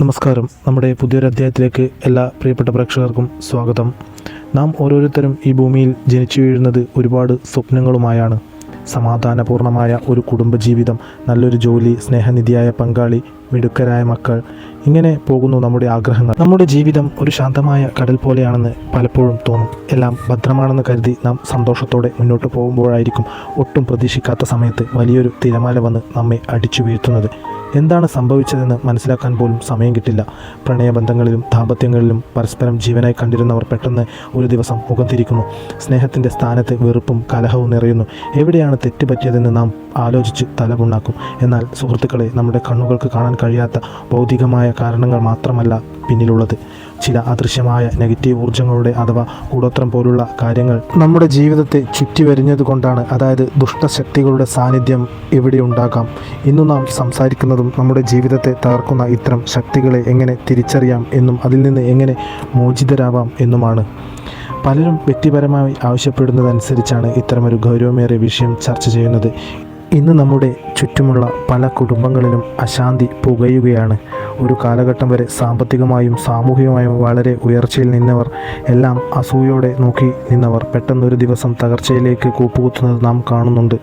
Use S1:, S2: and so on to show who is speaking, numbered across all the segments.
S1: നമസ്കാരം. നമ്മുടെ പുതിയൊരു അധ്യായത്തിലേക്ക് എല്ലാ പ്രിയപ്പെട്ട പ്രേക്ഷകർക്കും സ്വാഗതം. നാം ഓരോരുത്തരും ഈ ഭൂമിയിൽ ജനിച്ചു വീഴുന്നത് ഒരുപാട് സ്വപ്നങ്ങളുമായാണ്. സമാധാനപൂർണമായ ഒരു കുടുംബജീവിതം, നല്ലൊരു ജോലി, സ്നേഹനിധിയായ പങ്കാളി, മിടുക്കരായ മക്കൾ, ഇങ്ങനെ പോകുന്നു നമ്മുടെ ആഗ്രഹങ്ങൾ. നമ്മുടെ ജീവിതം ഒരു ശാന്തമായ കടൽ പോലെയാണെന്ന് പലപ്പോഴും തോന്നും. എല്ലാം ഭദ്രമാണെന്ന് കരുതി നാം സന്തോഷത്തോടെ മുന്നോട്ട് പോകുമ്പോഴായിരിക്കും ഒട്ടും പ്രതീക്ഷിക്കാത്ത സമയത്ത് വലിയൊരു തിരമാല വന്ന് നമ്മെ അടിച്ചു വീഴ്ത്തുന്നത്. എന്താണ് സംഭവിച്ചതെന്ന് മനസ്സിലാക്കാൻ പോലും സമയം കിട്ടില്ല. പ്രണയബന്ധങ്ങളിലും ദാമ്പത്യങ്ങളിലും പരസ്പരം ജീവനായി കണ്ടിരുന്നവർ പെട്ടെന്ന് ഒരു ദിവസം മുഖം തിരിക്കുന്നു. സ്നേഹത്തിൻ്റെ സ്ഥാനത്ത് വെറുപ്പും കലഹവും നിറയുന്നു. എവിടെയാണ് തെറ്റുപറ്റിയതെന്ന് നാം ആലോചിച്ച് തലപുണ്ണാക്കും. എന്നാൽ സുഹൃത്തുക്കളെ, നമ്മുടെ കണ്ണുകൾക്ക് കാണാൻ കഴിയാത്ത ഭൗതികമായ കാരണങ്ങൾ മാത്രമല്ല പിന്നിലുള്ളത്. ചില അദൃശ്യമായ നെഗറ്റീവ് ഊർജ്ജങ്ങളുടെ അഥവാ കൂടോത്രം പോലുള്ള കാര്യങ്ങൾ നമ്മുടെ ജീവിതത്തെ ചുറ്റിവരിഞ്ഞതുകൊണ്ടാണ്. അതായത് ദുഷ്ടശക്തികളുടെ സാന്നിധ്യം ഇവിടെ ഉണ്ടാകാം. ഇന്ന് നാം സംസാരിക്കുന്നതും നമ്മുടെ ജീവിതത്തെ തകർക്കുന്ന ഇത്തരം ശക്തികളെ എങ്ങനെ തിരിച്ചറിയാം എന്നും അതിൽ നിന്ന് എങ്ങനെ മോചിതരാവാം എന്നുമാണ്. പലരും വ്യക്തിപരമായി ആവശ്യപ്പെടുന്നതനുസരിച്ചാണ് ഇത്തരമൊരു ഗൗരവമേറിയ വിഷയം ചർച്ച ചെയ്യുന്നത്. ഇന്ന് നമ്മുടെ ചുറ്റുമുള്ള പല കുടുംബങ്ങളിലും അശാന്തി പുകയുകയാണ്. ഒരു കാലഘട്ടം വരെ സാമ്പത്തികമായും സാമൂഹികമായും വളരെ ഉയർച്ചയിൽ നിന്നവർ, എല്ലാം അസൂയോടെ നോക്കി നിന്നവർ പെട്ടെന്നൊരു ദിവസം തകർച്ചയിലേക്ക് കൂപ്പുകുത്തുന്നത് നാം കാണുന്നുണ്ട്.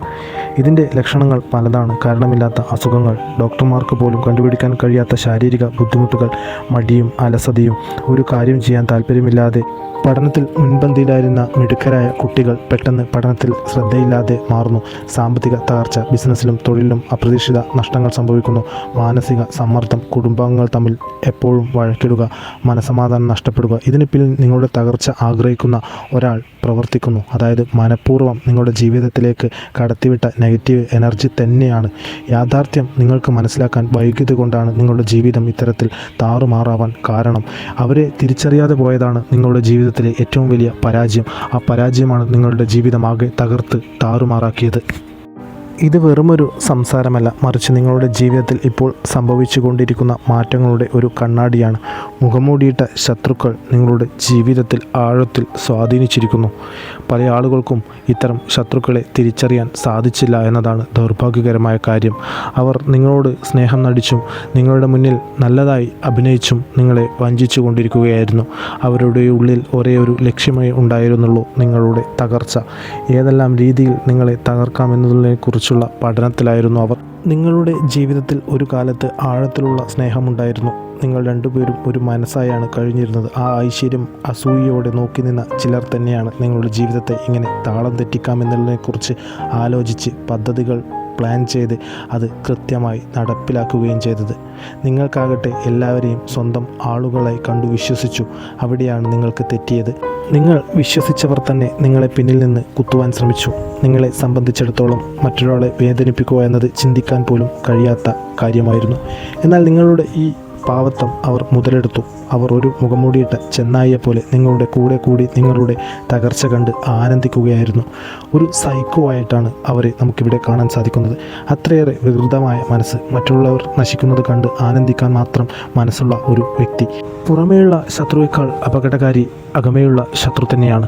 S1: ഇതിൻ്റെ ലക്ഷണങ്ങൾ പലതാണ്. കാരണമില്ലാത്ത അസുഖങ്ങൾ, ഡോക്ടർമാർക്ക് പോലും കണ്ടുപിടിക്കാൻ കഴിയാത്ത ശാരീരിക ബുദ്ധിമുട്ടുകൾ, മടിയും അലസതയും, ഒരു കാര്യം ചെയ്യാൻ താല്പര്യമില്ലാതെ പഠനത്തിൽ മുൻപന്തിയിലായിരുന്ന മിടുക്കരായ കുട്ടികൾ പെട്ടെന്ന് പഠനത്തിൽ ശ്രദ്ധയില്ലാതെ മാറുന്നു. സാമ്പത്തിക തകർച്ച, ബിസിനസ്സിലും തൊഴിലിലും അപ്രതീക്ഷിത നഷ്ടങ്ങൾ സംഭവിക്കുന്നു. മാനസിക സമ്മർദ്ദം, കുടുംബാംഗങ്ങൾ തമ്മിൽ എപ്പോഴും വഴക്കിടുക, മനസമാധാനം നഷ്ടപ്പെടുക. ഇതിന് പിന്നിൽ നിങ്ങളുടെ തകർച്ച ആഗ്രഹിക്കുന്ന ഒരാൾ പ്രവർത്തിക്കുന്നു. അതായത് മനഃപൂർവ്വം നിങ്ങളുടെ ജീവിതത്തിലേക്ക് കടത്തിവിട്ട നെഗറ്റീവ് എനർജി തന്നെയാണ്. യാഥാർത്ഥ്യം നിങ്ങൾക്ക് മനസ്സിലാക്കാൻ വൈകിയത് കൊണ്ടാണ് നിങ്ങളുടെ ജീവിതം ഇത്തരത്തിൽ താറുമാറാവാൻ കാരണം. അവരെ തിരിച്ചറിയാതെ പോയതാണ് നിങ്ങളുടെ ജീവിതത്തിലെ ഏറ്റവും വലിയ പരാജയം. ആ പരാജയമാണ് നിങ്ങളുടെ ജീവിതമാകെ തകർത്ത് താറുമാറാക്കിയത്. ഇത് വെറുമൊരു സംസാരമല്ല, മറിച്ച് നിങ്ങളുടെ ജീവിതത്തിൽ ഇപ്പോൾ സംഭവിച്ചുകൊണ്ടിരിക്കുന്ന മാറ്റങ്ങളുടെ ഒരു കണ്ണാടിയാണ്. മുഖംമൂടിയിട്ട ശത്രുക്കൾ നിങ്ങളുടെ ജീവിതത്തിൽ ആഴത്തിൽ സ്വാധീനിച്ചിരിക്കുന്നു. പല ആളുകൾക്കും ഇത്തരം ശത്രുക്കളെ തിരിച്ചറിയാൻ സാധിച്ചില്ല എന്നതാണ് ദൗർഭാഗ്യകരമായ കാര്യം. അവർ നിങ്ങളോട് സ്നേഹം നടിച്ചും നിങ്ങളുടെ മുന്നിൽ നല്ലതായി അഭിനയിച്ചും നിങ്ങളെ വഞ്ചിച്ചു കൊണ്ടിരിക്കുകയായിരുന്നു. അവരുടെ ഉള്ളിൽ ഒരേ ഒരു ലക്ഷ്യമേ ഉണ്ടായിരുന്നുള്ളൂ: നിങ്ങളുടെ തകർച്ച. ഏതെല്ലാം രീതിയിൽ നിങ്ങളെ തകർക്കാമെന്നതിനെക്കുറിച്ചുള്ള പഠനത്തിലായിരുന്നു അവർ. നിങ്ങളുടെ ജീവിതത്തിൽ ഒരു കാലത്ത് ആഴത്തിലുള്ള സ്നേഹമുണ്ടായിരുന്നു. നിങ്ങൾ രണ്ടുപേരും ഒരു മനസ്സായാണ് കഴിഞ്ഞിരുന്നത്. ആ ഐശ്വര്യം അസൂയയോടെ നോക്കി നിന്ന ചിലർ തന്നെയാണ് നിങ്ങളുടെ ജീവിതത്തെ ഇങ്ങനെ താളം തെറ്റിക്കാമെന്നുള്ളതിനെക്കുറിച്ച് ആലോചിച്ച് പദ്ധതികൾ പ്ലാൻ ചെയ്ത് അത് കൃത്യമായി നടപ്പിലാക്കുകയും ചെയ്തത്. നിങ്ങൾക്കാകട്ടെ എല്ലാവരെയും സ്വന്തം ആളുകളായി കണ്ടു വിശ്വസിച്ചു. അവിടെയാണ് നിങ്ങൾക്ക് തെറ്റിയത്. നിങ്ങൾ വിശ്വസിച്ചവർ തന്നെ നിങ്ങളെ പിന്നിൽ നിന്ന് കുത്തുവാൻ ശ്രമിച്ചു. നിങ്ങളെ സംബന്ധിച്ചിടത്തോളം മറ്റൊരാളെ വേദനിപ്പിക്കുക എന്നത് ചിന്തിക്കാൻ പോലും കഴിയാത്ത കാര്യമായിരുന്നു. എന്നാൽ നിങ്ങളുടെ ഈ പാവത്വം അവർ മുതലെടുത്തു. അവർ ഒരു മുഖംമൂടിയിട്ട ചെന്നായിയെപ്പോലെ നിങ്ങളുടെ കൂടെ കൂടി നിങ്ങളുടെ തകർച്ച കണ്ട് ആനന്ദിക്കുകയായിരുന്നു. ഒരു സൈക്കോ ആയിട്ടാണ് അവരെ നമുക്കിവിടെ കാണാൻ സാധിക്കുന്നത്. അത്രയേറെ വികൃതമായ മനസ്സ്, മറ്റുള്ളവർ നശിക്കുന്നത് കണ്ട് ആനന്ദിക്കാൻ മാത്രം മനസ്സുള്ള ഒരു വ്യക്തി. പുറമേയുള്ള ശത്രുവേക്കാൾ അപകടകാരി അകമേയുള്ള ശത്രു തന്നെയാണ്.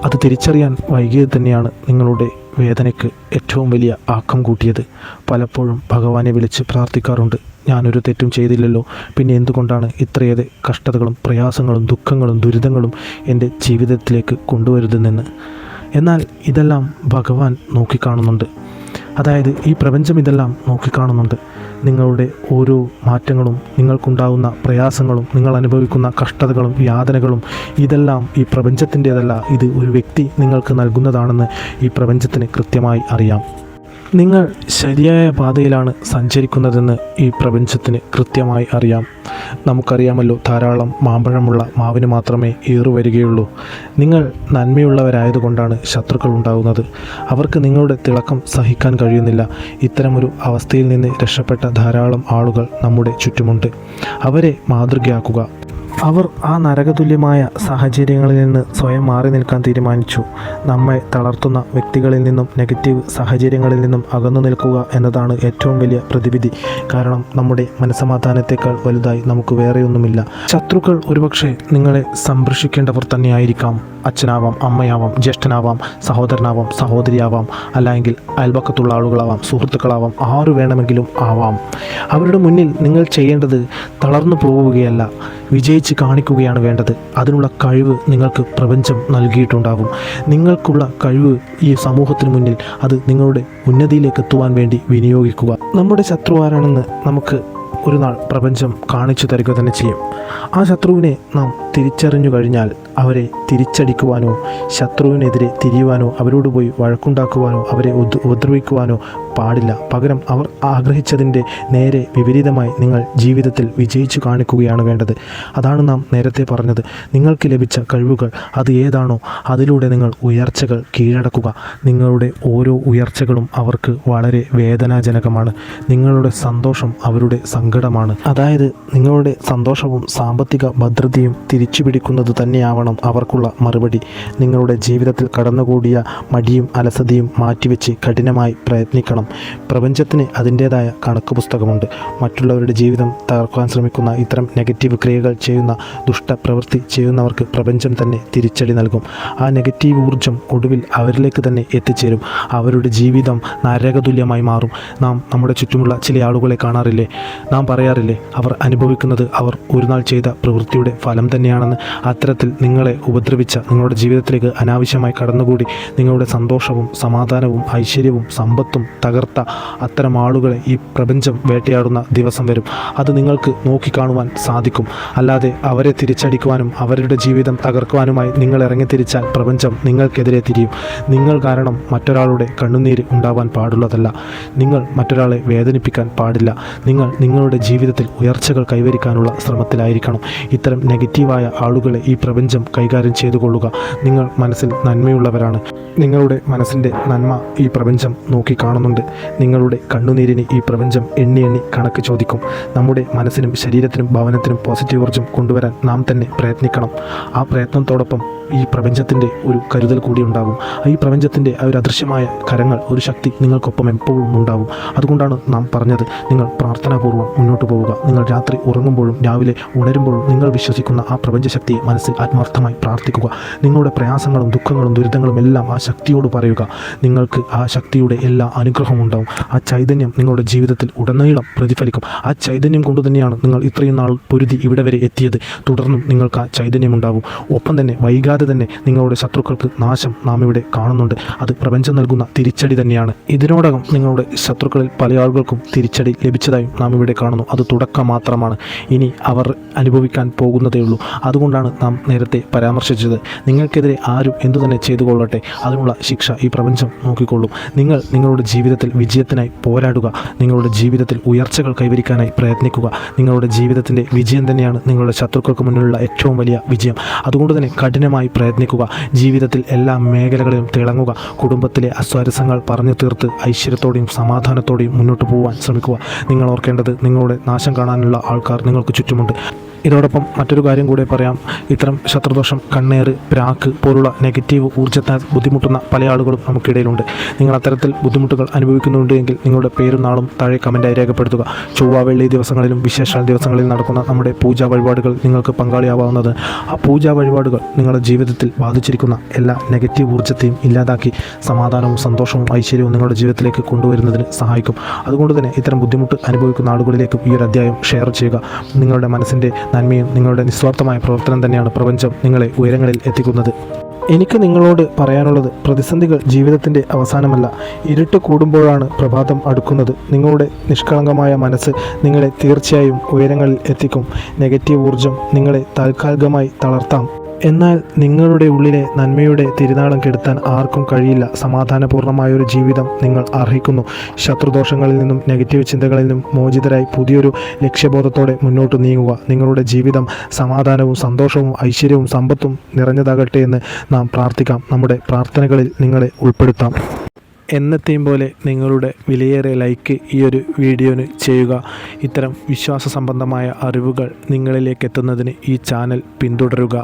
S1: അത് തിരിച്ചറിയാൻ വൈകിയത് തന്നെയാണ് നിങ്ങളുടെ വേദനയ്ക്ക് ഏറ്റവും വലിയ ആക്കം കൂട്ടിയത്. പലപ്പോഴും ഭഗവാനെ വിളിച്ച് പ്രാർത്ഥിക്കാറുണ്ട്: ഞാനൊരു തെറ്റും ചെയ്തില്ലല്ലോ, പിന്നെ എന്തുകൊണ്ടാണ് ഇത്രയേറെ കഷ്ടതകളും പ്രയാസങ്ങളും ദുഃഖങ്ങളും ദുരിതങ്ങളും എൻ്റെ ജീവിതത്തിലേക്ക് കൊണ്ടുവരുന്നതെന്ന്. എന്നാൽ ഇതെല്ലാം ഭഗവാൻ നോക്കിക്കാണുന്നുണ്ട്. അതായത് ഈ പ്രപഞ്ചം ഇതെല്ലാം നോക്കിക്കാണുന്നുണ്ട്. നിങ്ങളുടെ ഓരോ മാറ്റങ്ങളും, നിങ്ങൾക്കുണ്ടാകുന്ന പ്രയാസങ്ങളും, നിങ്ങൾ അനുഭവിക്കുന്ന കഷ്ടതകളും യാതനകളും, ഇതെല്ലാം ഈ പ്രപഞ്ചത്തിൻ്റേതല്ല. ഇത് ഒരു വ്യക്തി നിങ്ങൾക്ക് നൽകുന്നതാണെന്ന് ഈ പ്രപഞ്ചത്തിന് കൃത്യമായി അറിയാം. നിങ്ങൾ ശരിയായ പാതയിലാണ് സഞ്ചരിക്കുന്നതെന്ന് ഈ പ്രപഞ്ചത്തിന് കൃത്യമായി അറിയാം. നമുക്കറിയാമല്ലോ, ധാരാളം മാമ്പഴമുള്ള മാവിന് മാത്രമേ ഏറുവരികയുള്ളൂ. നിങ്ങൾ നന്മയുള്ളവരായതുകൊണ്ടാണ് ശത്രുക്കൾ ഉണ്ടാകുന്നത്. അവർക്ക് നിങ്ങളുടെ തിളക്കം സഹിക്കാൻ കഴിയുന്നില്ല. ഇത്തരമൊരു അവസ്ഥയിൽ നിന്ന് രക്ഷപ്പെട്ട ധാരാളം ആളുകൾ നമ്മുടെ ചുറ്റുമുണ്ട്. അവരെ മാതൃകയാക്കുക. അവർ ആ നരകതുല്യമായ സാഹചര്യങ്ങളിൽ നിന്ന് സ്വയം മാറി നിൽക്കാൻ തീരുമാനിച്ചു. നമ്മെ തളർത്തുന്ന വ്യക്തികളിൽ നിന്നും നെഗറ്റീവ് സാഹചര്യങ്ങളിൽ നിന്നും അകന്നു നിൽക്കുക എന്നതാണ് ഏറ്റവും വലിയ പ്രതിവിധി. കാരണം നമ്മുടെ മനസ്സമാധാനത്തേക്കാൾ വലുതായി നമുക്ക് വേറെയൊന്നുമില്ല. ശത്രുക്കൾ ഒരുപക്ഷെ നിങ്ങളെ സംരക്ഷിക്കേണ്ടവർ തന്നെയായിരിക്കാം. അച്ഛനാവാം, അമ്മയാവാം, ജ്യേഷ്ഠനാവാം, സഹോദരനാവാം, സഹോദരിയാവാം, അല്ലെങ്കിൽ അയൽപക്കത്തുള്ള ആളുകളാവാം, സുഹൃത്തുക്കളാവാം, ആരു വേണമെങ്കിലും ആവാം. അവരുടെ മുന്നിൽ നിങ്ങൾ ചെയ്യേണ്ടത് തളർന്നു പോവുകയല്ല, വിജയിച്ച് കാണിക്കുകയാണ് വേണ്ടത്. അതിനുള്ള കഴിവ് നിങ്ങൾക്ക് പ്രപഞ്ചം നൽകിയിട്ടുണ്ടാകും. നിങ്ങൾക്കുള്ള കഴിവ് ഈ സമൂഹത്തിന് മുന്നിൽ അത് നിങ്ങളുടെ ഉന്നതിയിലേക്ക് എത്തുവാൻ വേണ്ടി വിനിയോഗിക്കുക. നമ്മുടെ ശത്രു ആരാണെന്ന് നമുക്ക് ഒരു നാൾ പ്രപഞ്ചം കാണിച്ചു തരിക തന്നെ ചെയ്യും. ആ ശത്രുവിനെ നാം തിരിച്ചറിഞ്ഞു കഴിഞ്ഞാൽ അവരെ തിരിച്ചടിക്കുവാനോ ശത്രുവിനെതിരെ തിരിയുവാനോ അവരോട് പോയി വഴക്കുണ്ടാക്കുവാനോ അവരെ ഉപദ്രവിക്കുവാനോ പാടില്ല. പകരം അവർ ആഗ്രഹിച്ചതിൻ്റെ നേരെ വിപരീതമായി നിങ്ങൾ ജീവിതത്തിൽ വിജയിച്ചു കാണിക്കുകയാണ് വേണ്ടത്. അതാണ് നാം നേരത്തെ പറഞ്ഞത്. നിങ്ങൾക്ക് ലഭിച്ച കഴിവുകൾ അത് ഏതാണോ അതിലൂടെ നിങ്ങൾ ഉയർച്ചകൾ കീഴടക്കുക. നിങ്ങളുടെ ഓരോ ഉയർച്ചകളും അവർക്ക് വളരെ വേദനാജനകമാണ്. നിങ്ങളുടെ സന്തോഷം അവരുടെ സങ്കടമാണ്. അതായത് നിങ്ങളുടെ സന്തോഷവും സാമ്പത്തിക ഭദ്രതയും തിരിച്ചു പിടിക്കുന്നത് തന്നെയാവണം അവർക്കുള്ള മറുപടി. നിങ്ങളുടെ ജീവിതത്തിൽ കടന്നുകൂടിയ മടിയും അലസതയും മാറ്റിവെച്ച് കഠിനമായി പ്രയത്നിക്കണം. പ്രപഞ്ചത്തിന് അതിൻ്റേതായ കണക്ക് പുസ്തകമുണ്ട്. മറ്റുള്ളവരുടെ ജീവിതം തകർക്കാൻ ശ്രമിക്കുന്ന ഇത്തരം നെഗറ്റീവ് ക്രിയകൾ ചെയ്യുന്ന ദുഷ്ടപ്രവൃത്തി ചെയ്യുന്നവർക്ക് പ്രപഞ്ചം തന്നെ തിരിച്ചടി നൽകും. ആ നെഗറ്റീവ് ഊർജം ഒടുവിൽ അവരിലേക്ക് തന്നെ എത്തിച്ചേരും. അവരുടെ ജീവിതം നരകതുല്യമായി മാറും. നാം നമ്മുടെ ചുറ്റുമുള്ള ചില ആളുകളെ കാണാറില്ലേ? നാം പറയാറില്ലേ അവർ അനുഭവിക്കുന്നത് അവർ ഒരു നാൾ ചെയ്ത പ്രവൃത്തിയുടെ ഫലം തന്നെയാണെന്ന്. അത്തരത്തിൽ നിങ്ങളെ ഉപദ്രവിച്ച, നിങ്ങളുടെ ജീവിതത്തിലേക്ക് അനാവശ്യമായി കടന്നുകൂടി നിങ്ങളുടെ സന്തോഷവും സമാധാനവും ഐശ്വര്യവും സമ്പത്തും തകർത്ത അത്തരം ആളുകളെ ഈ പ്രപഞ്ചം വേട്ടയാടുന്ന ദിവസം വരും. അത് നിങ്ങൾക്ക് നോക്കിക്കാണുവാൻ സാധിക്കും. അല്ലാതെ അവരെ തിരിച്ചടിക്കുവാനും അവരുടെ ജീവിതം തകർക്കുവാനുമായി നിങ്ങൾ ഇറങ്ങിത്തിരിച്ചാൽ പ്രപഞ്ചം നിങ്ങൾക്കെതിരെ തിരിയും. നിങ്ങൾ കാരണം മറ്റൊരാളുടെ കണ്ണുനീര് ഉണ്ടാവാൻ പാടുള്ളതല്ല. നിങ്ങൾ മറ്റൊരാളെ വേദനിപ്പിക്കാൻ പാടില്ല. നിങ്ങൾ നിങ്ങളുടെ ജീവിതത്തിൽ ഉയർച്ചകൾ കൈവരിക്കാനുള്ള ശ്രമത്തിലായിരിക്കണം. ഇത്തരം നെഗറ്റീവായ ആളുകളെ ഈ പ്രപഞ്ചം കൈകാര്യം ചെയ്തു കൊള്ളുക. നിങ്ങൾ മനസ്സിൽ നന്മയുള്ളവരാണ്. നിങ്ങളുടെ മനസ്സിൻ്റെ നന്മ ഈ പ്രപഞ്ചം നോക്കിക്കാണുന്നുണ്ട്. നിങ്ങളുടെ കണ്ണുനീരിന് ഈ പ്രപഞ്ചം എണ്ണി എണ്ണി കണക്ക് ചോദിക്കും. നമ്മുടെ മനസ്സിനും ശരീരത്തിനും ഭവനത്തിനും പോസിറ്റീവ് ഊർജ്ജം കൊണ്ടുവരാൻ നാം തന്നെ പ്രയത്നിക്കണം. ആ പ്രയത്നത്തോടൊപ്പം ഈ പ്രപഞ്ചത്തിൻ്റെ ഒരു കരുതൽ കൂടി ഉണ്ടാകും. ഈ പ്രപഞ്ചത്തിൻ്റെ ആ ഒരു അദൃശ്യമായ കരങ്ങൾ, ഒരു ശക്തി നിങ്ങൾക്കൊപ്പം എപ്പോഴും ഉണ്ടാകും. അതുകൊണ്ടാണ് നാം പറഞ്ഞത്, നിങ്ങൾ പ്രാർത്ഥനാപൂർവ്വം മുന്നോട്ട് പോവുക. നിങ്ങൾ രാത്രി ഉറങ്ങുമ്പോഴും രാവിലെ ഉണരുമ്പോഴും നിങ്ങൾ വിശ്വസിക്കുന്ന ആ പ്രപഞ്ചശക്തിയെ മനസ്സിൽ ആത്മാർത്ഥമായി പ്രാർത്ഥിക്കുക. നിങ്ങളുടെ പ്രയാസങ്ങളും ദുഃഖങ്ങളും ദുരിതങ്ങളും എല്ലാം ആ ശക്തിയോട് പറയുക. നിങ്ങൾക്ക് ആ ശക്തിയുടെ എല്ലാ അനുഗ്രഹവും ഉണ്ടാവും. ആ ചൈതന്യം നിങ്ങളുടെ ജീവിതത്തിൽ ഉടനീളം പ്രതിഫലിക്കും. ആ ചൈതന്യം കൊണ്ട് തന്നെയാണ് നിങ്ങൾ ഇത്രയും നാൾ പൊരുതി ഇവിടെ വരെ എത്തിയത്. തുടർന്നും നിങ്ങൾക്ക് ആ ചൈതന്യം ഉണ്ടാവും. ഒപ്പം തന്നെ വൈകാതെ തന്നെ നിങ്ങളുടെ ശത്രുക്കൾക്ക് നാശം നാം ഇവിടെ കാണുന്നുണ്ട്. അത് പ്രപഞ്ചം നൽകുന്ന തിരിച്ചടി തന്നെയാണ്. ഇതിനോടകം നിങ്ങളുടെ ശത്രുക്കളിൽ പല ആളുകൾക്കും തിരിച്ചടി ലഭിച്ചതായും നാം ഇവിടെ കാണുന്നു. അത് തുടക്കം മാത്രമാണ്. ഇനി അവർ അനുഭവിക്കാൻ പോകുന്നതേ ഉള്ളൂ. അതുകൊണ്ടാണ് നാം നേരത്തെ പരാമർശിച്ചത്, നിങ്ങൾക്കെതിരെ ആരും എന്തു തന്നെ ചെയ്തു കൊള്ളട്ടെ, അതിനുള്ള ശിക്ഷ ഈ പ്രപഞ്ചം നോക്കിക്കൊള്ളും. നിങ്ങൾ നിങ്ങളുടെ ജീവിതത്തിൽ വിജയത്തിനായി പോരാടുക. നിങ്ങളുടെ ജീവിതത്തിൽ ഉയർച്ചകൾ കൈവരിക്കാനായി പ്രയത്നിക്കുക. നിങ്ങളുടെ ജീവിതത്തിൻ്റെ വിജയം തന്നെയാണ് നിങ്ങളുടെ ശത്രുക്കൾക്ക് മുന്നിലുള്ള ഏറ്റവും വലിയ വിജയം. അതുകൊണ്ട് തന്നെ കഠിനമായി പ്രയത്നിക്കുക. ജീവിതത്തിൽ എല്ലാ മേഖലകളിലും തിളങ്ങുക. കുടുംബത്തിലെ അസ്വാരസ്യങ്ങൾ പറഞ്ഞു തീർത്ത് ഐശ്വര്യത്തോടെയും സമാധാനത്തോടെയും മുന്നോട്ട് പോകാൻ ശ്രമിക്കുക. നിങ്ങൾ ഓർക്കേണ്ടത്, നിങ്ങളുടെ നാശം കാണാനുള്ള ആൾക്കാർ നിങ്ങൾക്ക് ചുറ്റുമുണ്ട്. ഇതോടൊപ്പം മറ്റൊരു കാര്യം കൂടെ പറയാം. ഇത്തരം ശത്രുദോഷം, കണ്ണേറ്, പ്രാക്ക് പോലുള്ള നെഗറ്റീവ് ഊർജ്ജത്താൽ ബുദ്ധിമുട്ടുന്ന പല ആളുകളും നമുക്കിടയിലുണ്ട്. നിങ്ങൾ അത്തരത്തിൽ ബുദ്ധിമുട്ടുകൾ അനുഭവിക്കുന്നുണ്ട് എങ്കിൽ നിങ്ങളുടെ പേരും നാളും താഴെ കമൻറ്റായി രേഖപ്പെടുത്തുക. ചൊവ്വ, വെള്ളി ദിവസങ്ങളിലും വിശേഷ ദിവസങ്ങളിൽ നടക്കുന്ന നമ്മുടെ പൂജാ വഴിപാടുകൾ നിങ്ങൾക്ക് പങ്കാളിയാവാവുന്നത്. ആ പൂജാ വഴിപാടുകൾ നിങ്ങളുടെ ജീവിതത്തിൽ ബാധിച്ചിരിക്കുന്ന എല്ലാ നെഗറ്റീവ് ഊർജ്ജത്തെയും ഇല്ലാതാക്കി സമാധാനവും സന്തോഷവും ഐശ്വര്യവും നിങ്ങളുടെ ജീവിതത്തിലേക്ക് കൊണ്ടുവരുന്നതിന് സഹായിക്കും. അതുകൊണ്ട് തന്നെ ഇത്തരം ബുദ്ധിമുട്ട് അനുഭവിക്കുന്ന ആളുകളിലേക്കും ഈ ഒരു അധ്യായം ഷെയർ ചെയ്യുക. നിങ്ങളുടെ മനസ്സിൻ്റെ നന്മയും നിങ്ങളുടെ നിസ്വാർത്ഥമായ പ്രവർത്തനം തന്നെയാണ് പ്രപഞ്ചം നിങ്ങളെ ഉയരങ്ങളിൽ എത്തിക്കുന്നത്. എനിക്ക് നിങ്ങളോട് പറയാനുള്ളത്, പ്രതിസന്ധികൾ ജീവിതത്തിൻ്റെ അവസാനമല്ല. ഇരുട്ട് കൂടുമ്പോഴാണ് പ്രഭാതം അടുക്കുന്നത്. നിങ്ങളുടെ നിഷ്കളങ്കമായ മനസ്സ് നിങ്ങളെ തീർച്ചയായും ഉയരങ്ങളിൽ എത്തിക്കും. നെഗറ്റീവ് ഊർജ്ജം നിങ്ങളെ താൽക്കാലികമായി തളർത്താം. എന്നാൽ നിങ്ങളുടെ ഉള്ളിലെ നന്മയുടെ തിരുനാളം കെടുത്താൻ ആർക്കും കഴിയില്ല. സമാധാനപൂർണ്ണമായൊരു ജീവിതം നിങ്ങൾ അർഹിക്കുന്നു. ശത്രുദോഷങ്ങളിൽ നിന്നും നെഗറ്റീവ് ചിന്തകളിൽ നിന്നും മോചിതരായി പുതിയൊരു ലക്ഷ്യബോധത്തോടെ മുന്നോട്ട് നീങ്ങുക. നിങ്ങളുടെ ജീവിതം സമാധാനവും സന്തോഷവും ഐശ്വര്യവും സമ്പത്തും നിറഞ്ഞതാകട്ടെ എന്ന് നാം പ്രാർത്ഥിക്കാം. നമ്മുടെ പ്രാർത്ഥനകളിൽ നിങ്ങളെ ഉൾപ്പെടുത്താം. എന്നത്തെയും പോലെ നിങ്ങളുടെ വിലയേറിയ ലൈക്ക് ഈ ഒരു വീഡിയോന് ചെയ്യുക. ഇത്തരം വിശ്വാസ സംബന്ധമായ അറിവുകൾ നിങ്ങളിലേക്ക് എത്തുന്നതിന് ഈ ചാനൽ പിന്തുടരുക.